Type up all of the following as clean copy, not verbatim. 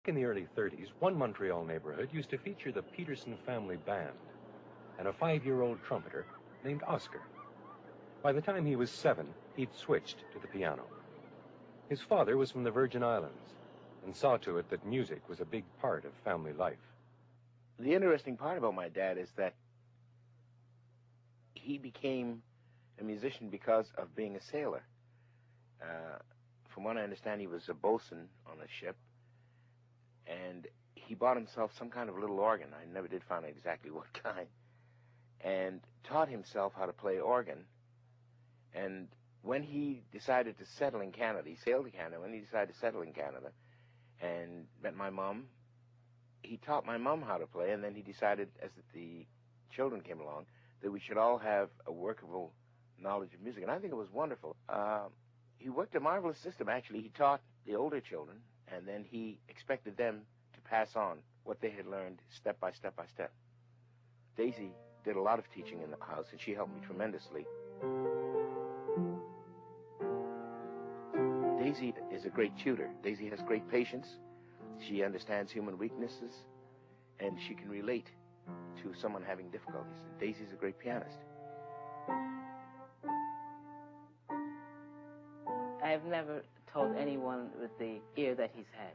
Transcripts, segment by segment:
In the early 30s, one Montreal neighborhood used to feature the Peterson family band and a 5-year-old trumpeter named Oscar. By the time he was 7, he'd switched to the piano. His father was from the Virgin Islands and saw to it that music was a big part of family life. The interesting part about my dad is that he became a musician because of being a sailor. From what I understand, he was a bosun on a ship, and he bought himself some kind of little organ. I never did find out exactly what kind, and taught himself how to play organ. And when he decided to settle in Canada, he sailed to Canada. When he decided to settle in Canada and met my mom, he taught my mom how to play, and then he decided, as the children came along, that we should all have a workable knowledge of music. And I think it was wonderful. He worked a marvelous system, actually. He taught the older children, and then he expected them to pass on what they had learned step by step by step. Daisy did a lot of teaching in the house, and she helped me tremendously. Daisy is a great tutor. Daisy has great patience. She understands human weaknesses, and she can relate to someone having difficulties. And Daisy's a great pianist. I've never taught anyone with the ear that he's had.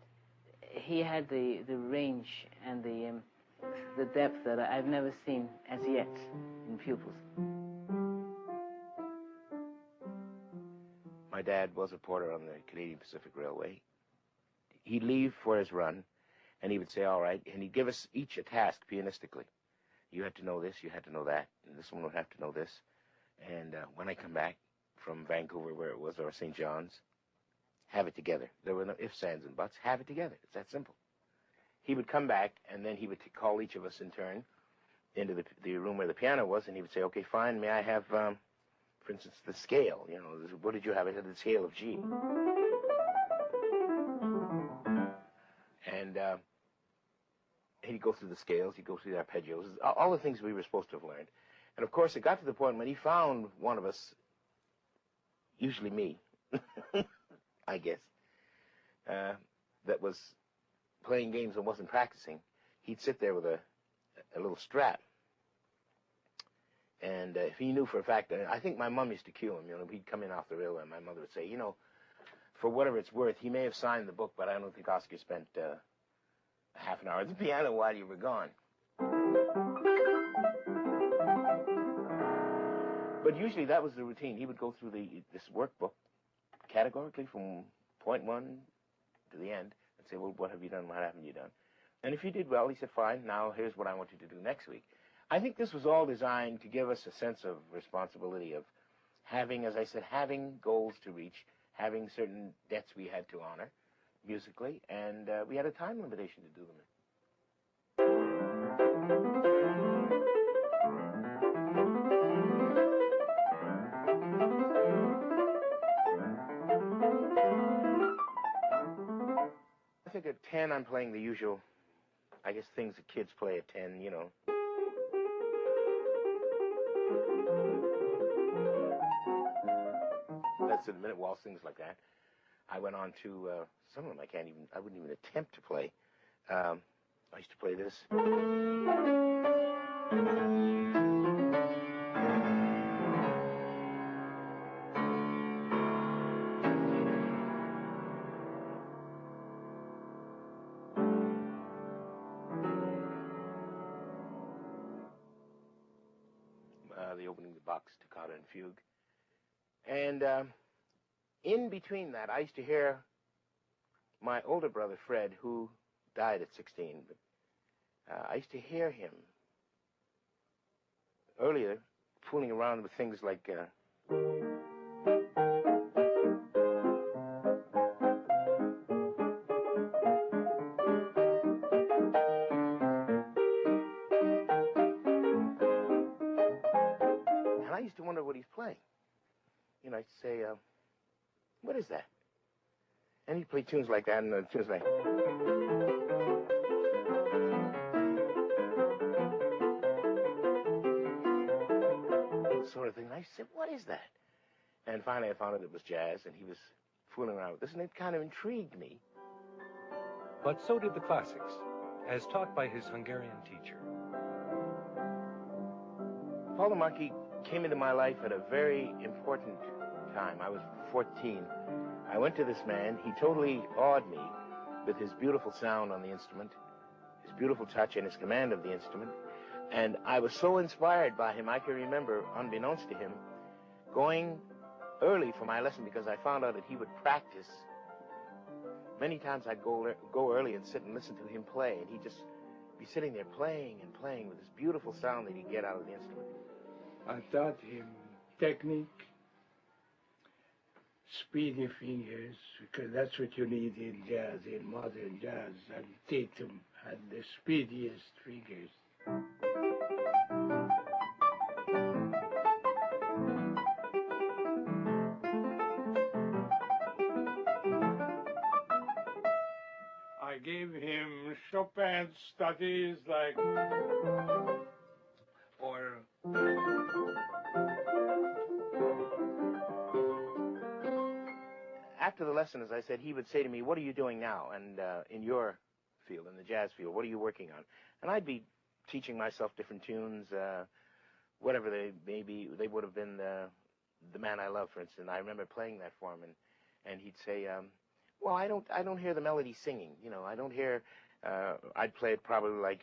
He had the range and the depth that I've never seen as yet in pupils. My dad was a porter on the Canadian Pacific Railway. He'd leave for his run, and he would say, all right, and he'd give us each a task pianistically. You had to know this, you had to know that, and this one would have to know this. And when I come back from Vancouver, where it was, or St. John's, have it together. There were no ifs, ands, and buts. Have it together. It's that simple. He would come back, and then he would call each of us in turn into the room where the piano was, and he would say, okay, fine, may I have, for instance, the scale? You know, what did you have? I had the scale of G. And he'd go through the scales, he'd go through the arpeggios, all the things we were supposed to have learned. And of course, it got to the point when he found one of us, usually me, I guess, that was playing games and wasn't practicing, he'd sit there with a little strap. And if he knew for a fact, I think my mom used to cue him, you know, he'd come in off the railway, and my mother would say, you know, for whatever it's worth, he may have signed the book, but I don't think Oscar spent a half an hour at the piano while you were gone. But usually that was the routine. He would go through this workbook categorically from point one to the end and say, well, what have you done? What haven't you done? And if you did well, he said, fine, now here's what I want you to do next week. I think this was all designed to give us a sense of responsibility of having, as I said, having goals to reach, having certain debts we had to honor musically, and we had a time limitation to do them in. I think at 10, I'm playing the usual, I guess, things that kids play at 10, you know. That's the minute waltz, things like that. I went on to some of them I wouldn't even attempt to play. I used to play this. The opening, the box, toccata, and fugue. And in between that, I used to hear my older brother, Fred, who died at 16, but I used to hear him earlier fooling around with things like and I used to wonder what he's playing. You know, I'd say, what is that? And he'd play tunes like that, and tunes like... sort of thing. And I said, what is that? And finally I found out it was jazz, and he was fooling around with this, and it kind of intrigued me. But so did the classics, as taught by his Hungarian teacher. Paul the Monkey came into my life at a very important time. I was 14. I went to this man. He totally awed me with his beautiful sound on the instrument, his beautiful touch, and his command of the instrument. And I was so inspired by him, I can remember, unbeknownst to him, going early for my lesson because I found out that he would practice. Many times I'd go early and sit and listen to him play, and he'd just be sitting there playing and playing with this beautiful sound that he'd get out of the instrument. I taught him technique, speedy fingers, because that's what you need in jazz, in modern jazz, and Tatum had the speediest fingers. I gave him Chopin studies like, or after the lesson, as I said, he would say to me, "What are you doing now? And in your field, in the jazz field, what are you working on?" And I'd be teaching myself different tunes, whatever they may be. They would have been The Man I Love, for instance. I remember playing that for him, and he'd say, "Well, I don't hear the melody singing. You know, I don't hear." I'd play it probably like.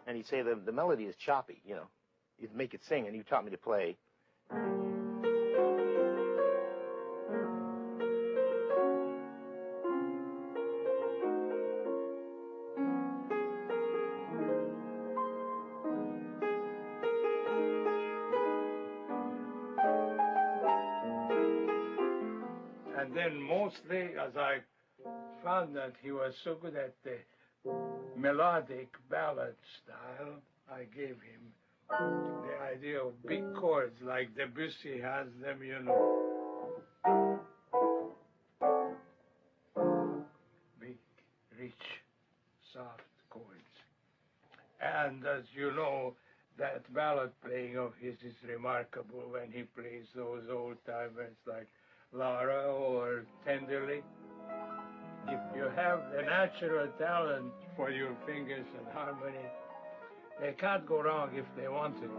And he'd say the melody is choppy, you know. You'd make it sing, and he taught me to play. and then mostly, as I found that he was so good at the melodic ballad style, I gave him the idea of big chords like Debussy has them, you know. Big, rich, soft chords. And as you know, that ballad playing of his is remarkable when he plays those old timers like Lara or Tenderly. If you have the natural talent for your fingers and harmony, they can't go wrong if they want it.